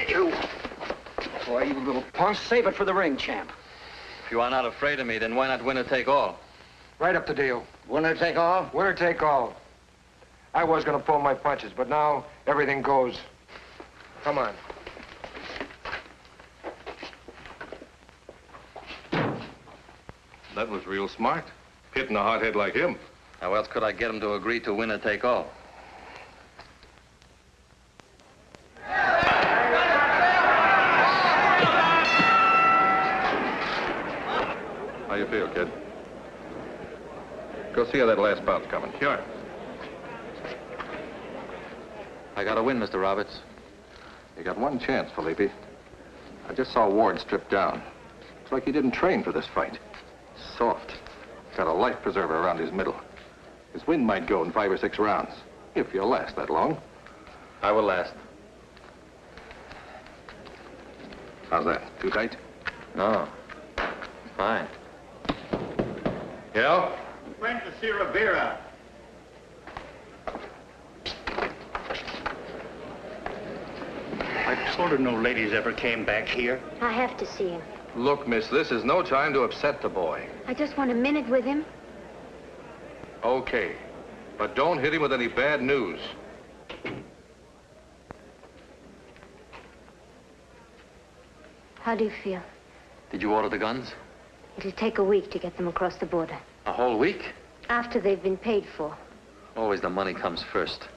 You. Boy, you little punk. Save it for the ring, champ. If you are not afraid of me, then why not winner take all? Right up the deal. Winner take all? Winner take all. I was going to pull my punches, but now everything goes. Come on. That was real smart. Hitting a hothead like him. How else could I get him to agree to winner take all? How you feel, kid? Go see how that last bout's coming. Sure. I got to win, Mr. Roberts. You got one chance, Felipe. I just saw Ward stripped down. It's like he didn't train for this fight. Soft. Got a life preserver around his middle. His wind might go in 5 or 6 rounds, if you'll last that long. I will last. How's that? Too tight? No. Fine. Yeah? Went to see Rivera. I told her no ladies ever came back here. I have to see him. Look, miss, this is no time to upset the boy. I just want a minute with him. Okay. But don't hit him with any bad news. How do you feel? Did you order the guns? It'll take a week to get them across the border. A whole week? After they've been paid for. Always the money comes first.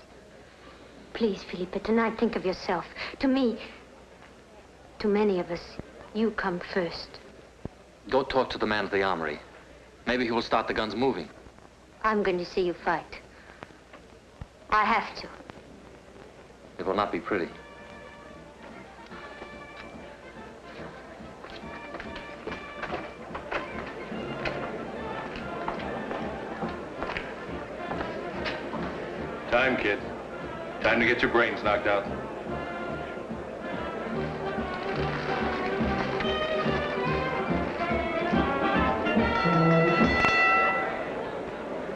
Please, Felipe, tonight think of yourself. To me, to many of us, you come first. Go talk to the man at the armory. Maybe he will start the guns moving. I'm going to see you fight. I have to. It will not be pretty. Time, kid. Time to get your brains knocked out.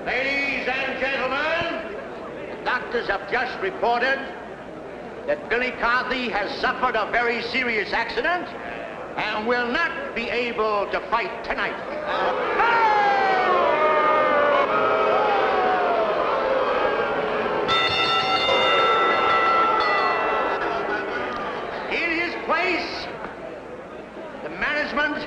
Ladies and gentlemen, the doctors have just reported that Billy Carthy has suffered a very serious accident and will not be able to fight tonight. In his place, the management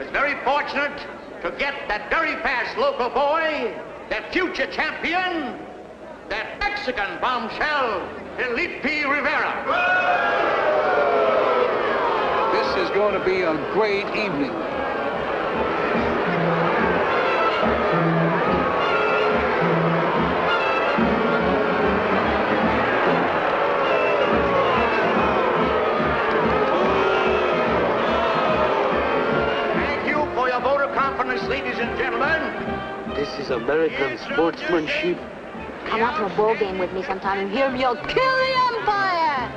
is very fortunate to get that very fast local boy, that future champion, that Mexican bombshell, Felipe Rivera. This is going to be a great evening. Thank you for your vote of confidence, ladies and gentlemen. This is American sportsmanship. Come out to a ball game with me sometime and hear me yell, "Kill the Empire!"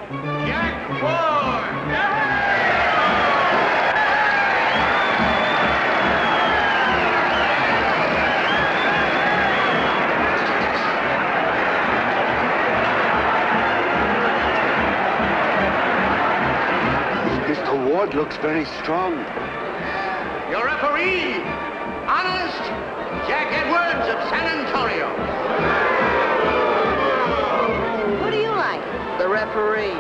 Jack Ward! Mr. Ward looks very strong. Your referee, honest Jack Edwards of San Antonio. Who do you like? The referee.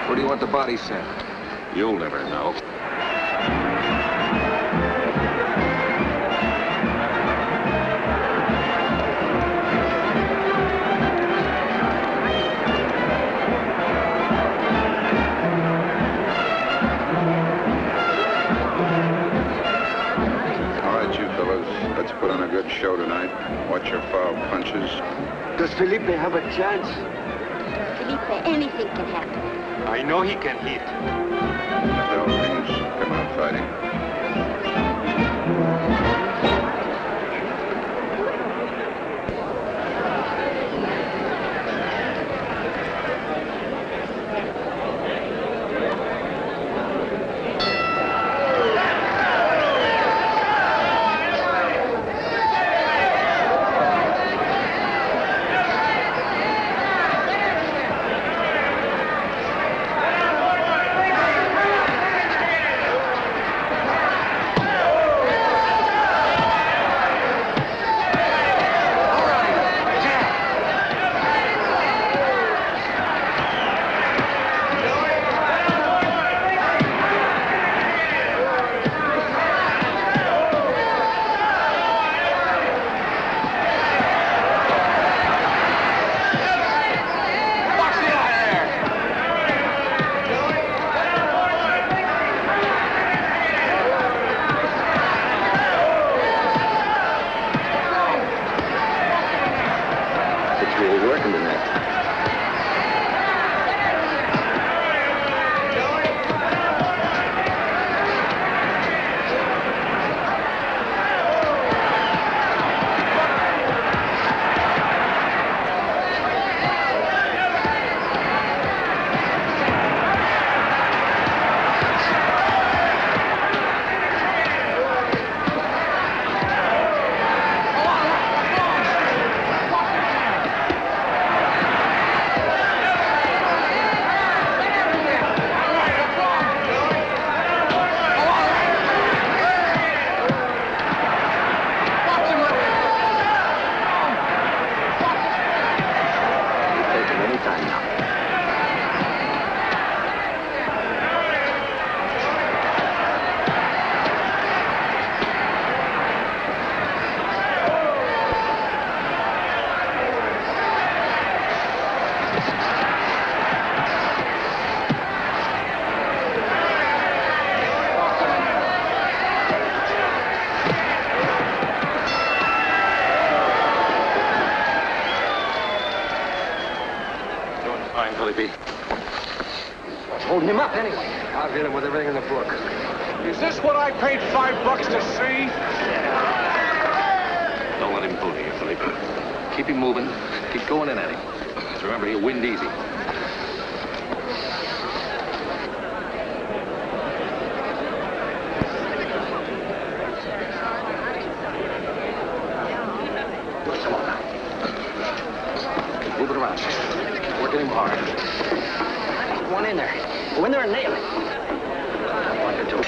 Where do you want the body sent? You'll never know. All right, you fellas, let's put on a good show tonight. Watch your foul punches. Does Felipe have a chance? Felipe, anything can happen. I know he can hit. Those things come out fighting. holding him up anyway? I've hit him with everything in the book. Is this what I paid $5 to see? Don't let him fool you, Felipe. Keep him moving. Keep going in at him. Just remember, he'll wind easy. Come on now. Keep moving around. Keep working him hard. Get one in there. Go in there and nail it. One or two.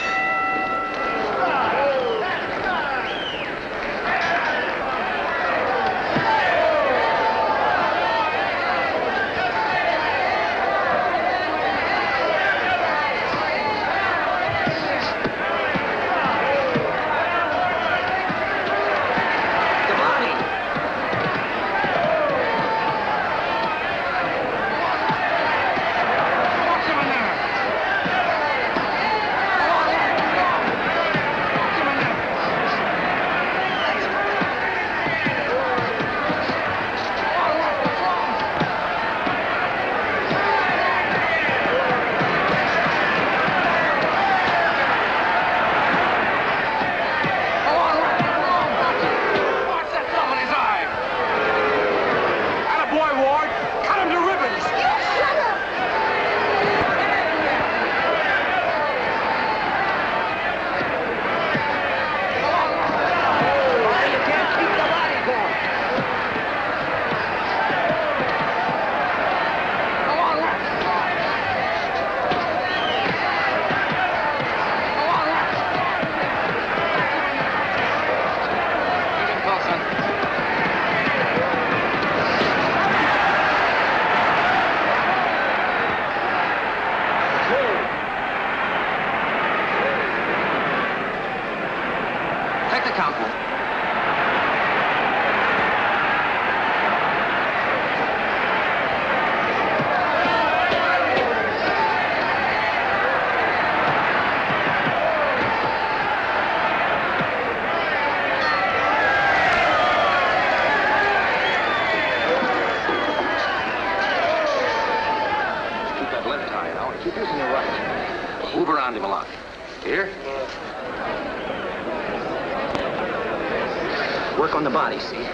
Work on the body, see?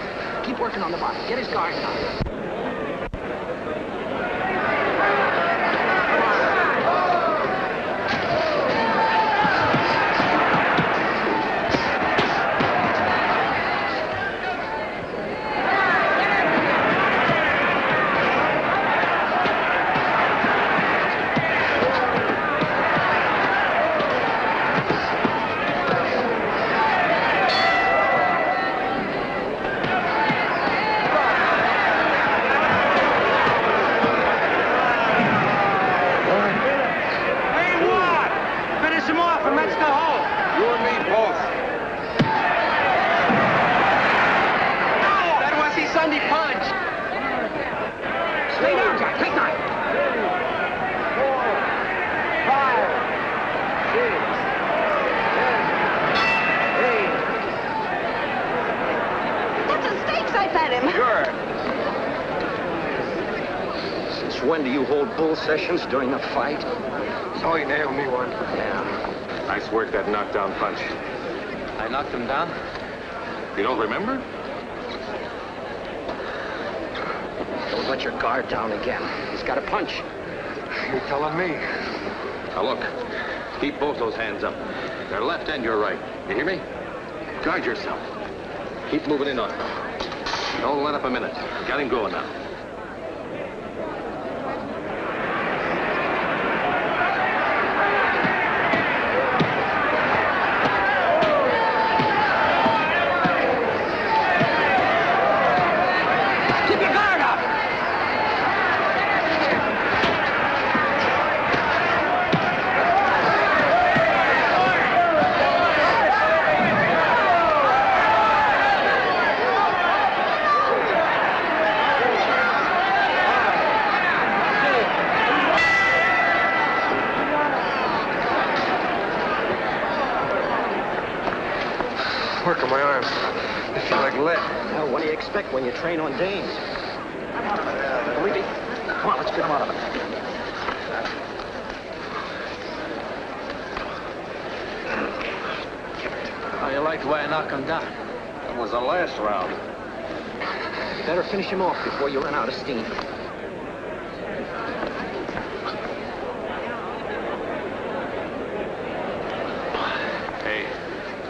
Keep working on the body. Get his guard down. When do you hold bull sessions during a fight? So he nailed me one. Yeah. Nice work, that knockdown punch. I knocked him down? You don't remember? Don't let your guard down again. He's got a punch. You're telling me. Now look, keep both those hands up. Your left and your right. You hear me? Guard yourself. Keep moving in on him. Don't let up a minute. Got him going now. Work on my arms. They feel like lead. Well, what do you expect when you train on dames? Felipe, come on, let's get him out of it. How you like the way I knock him down? That was the last round. You better finish him off before you run out of steam. Hey,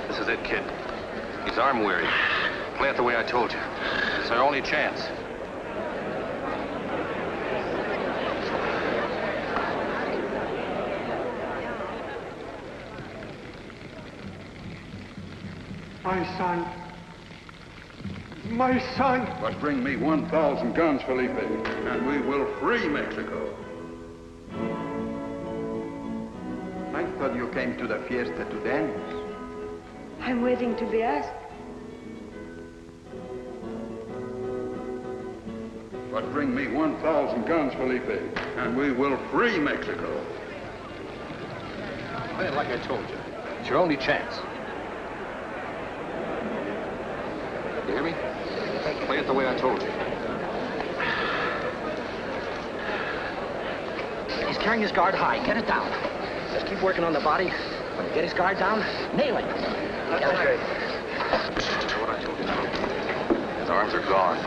this is it, kid. He's arm weary. Play it the way I told you. It's our only chance. My son. My son. But bring me 1,000 guns, Felipe, and we will free Mexico. I thought you came to the fiesta to dance. I'm waiting to be asked. But bring me 1,000 guns, Felipe, and we will free Mexico. Play it like I told you. It's your only chance. You hear me? Play it the way I told you. He's carrying his guard high. Get it down. Just keep working on the body. When you get his guard down, nail it. That's okay. That's what I told you. His arms are gone.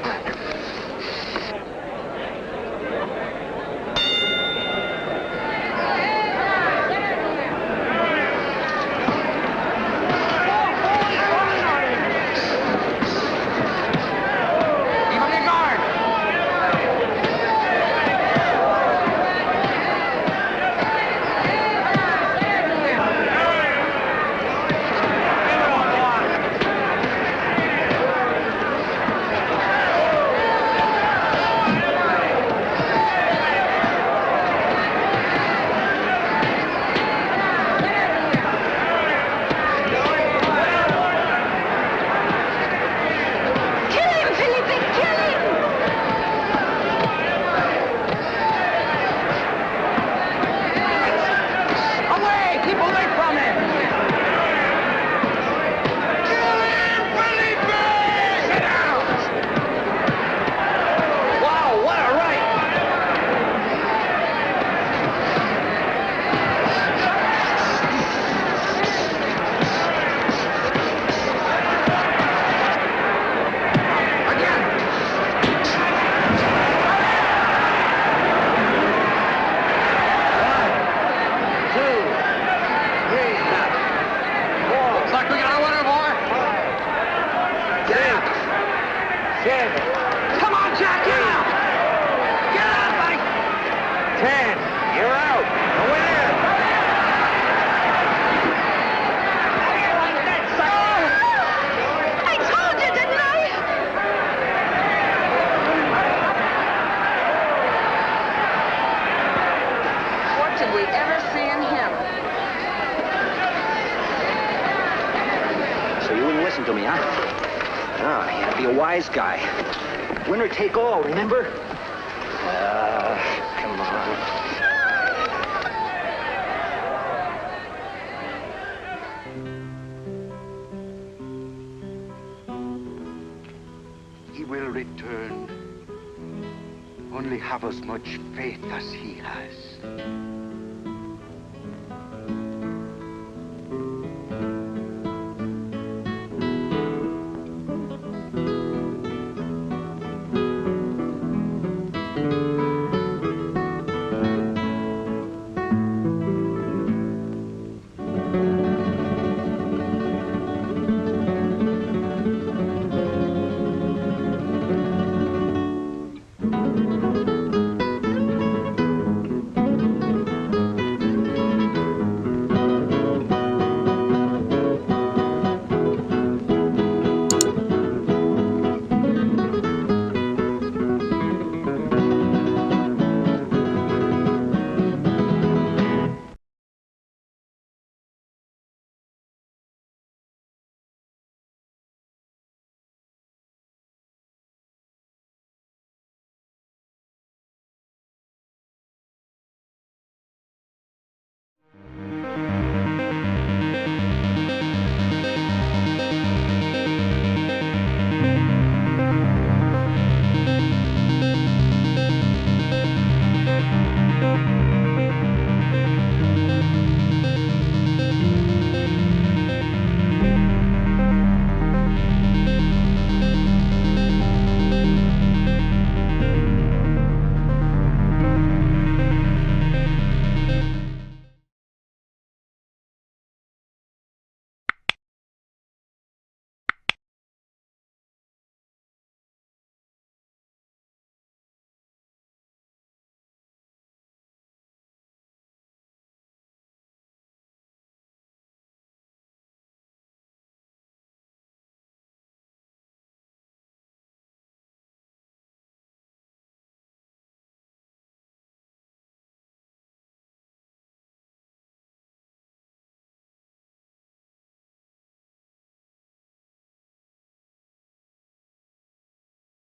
Guy. Winner take all, remember? Come on. He will return. Only have as much faith as he has.